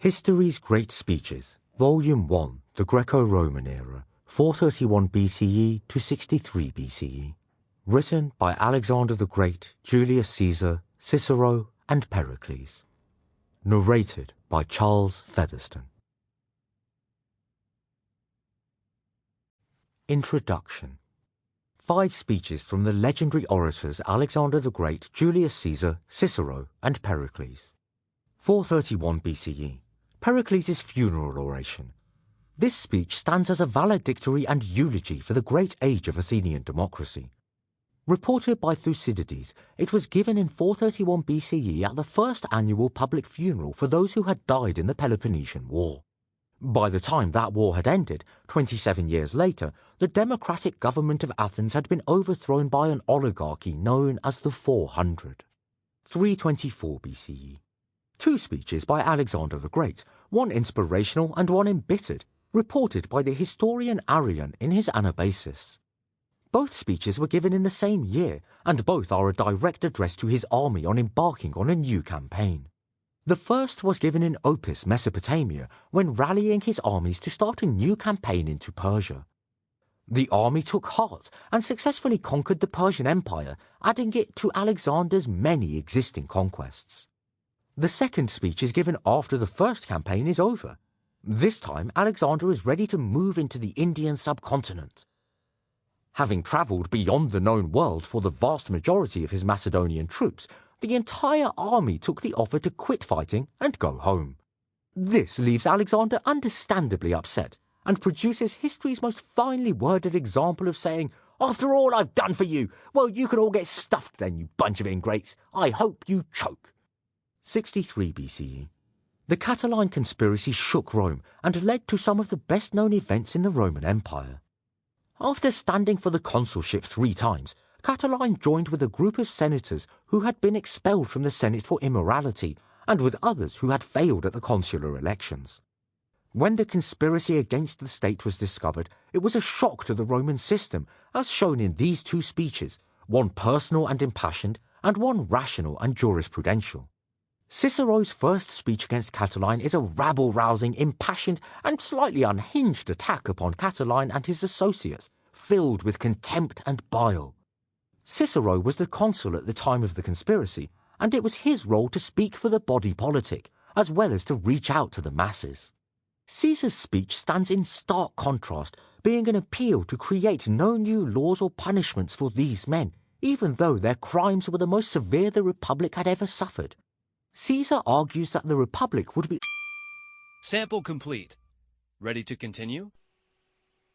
History's Great Speeches, Volume 1, The Greco-Roman Era, 431 BCE to 63 BCE. Written by Alexander the Great, Julius Caesar, Cicero, and Pericles. Narrated by Charles Featherstone. Introduction. 5 speeches from the legendary orators Alexander the Great, Julius Caesar, Cicero, and Pericles. 431 BCE. Pericles' Funeral Oration. This speech stands as a valedictory and eulogy for the great age of Athenian democracy. Reported by Thucydides, it was given in 431 BCE at the first annual public funeral for those who had died in the Peloponnesian War. By the time that war had ended, 27 years later, the democratic government of Athens had been overthrown by an oligarchy known as the 400. 324 BCE. 2 speeches by Alexander the Great, one inspirational and one embittered, reported by the historian Arrian in his Anabasis. Both speeches were given in the same year, and both are a direct address to his army on embarking on a new campaign. The first was given in Opis, Mesopotamia, when rallying his armies to start a new campaign into Persia. The army took heart and successfully conquered the Persian Empire, adding it to Alexander's many existing conquests. The second speech is given after the first campaign is over. This time, Alexander is ready to move into the Indian subcontinent. Having travelled beyond the known world for the vast majority of his Macedonian troops, the entire army took the offer to quit fighting and go home. This leaves Alexander understandably upset, and produces history's most finely worded example of saying, "After all I've done for you, well, you can all get stuffed then, you bunch of ingrates. I hope you choke." 63 BCE. The Catiline conspiracy shook Rome and led to some of the best-known events in the Roman Empire. After standing for the consulship 3 times, Catiline joined with a group of senators who had been expelled from the Senate for immorality, and with others who had failed at the consular elections. When the conspiracy against the state was discovered, it was a shock to the Roman system, as shown in these 2 speeches, one personal and impassioned, and one rational and jurisprudential. Cicero's first speech against Catiline is a rabble-rousing, impassioned, and slightly unhinged attack upon Catiline and his associates, filled with contempt and bile. Cicero was the consul at the time of the conspiracy, and it was his role to speak for the body politic, as well as to reach out to the masses. Caesar's speech stands in stark contrast, being an appeal to create no new laws or punishments for these men, even though their crimes were the most severe the Republic had ever suffered. Caesar argues that the Republic would be... Sample complete. Ready to continue?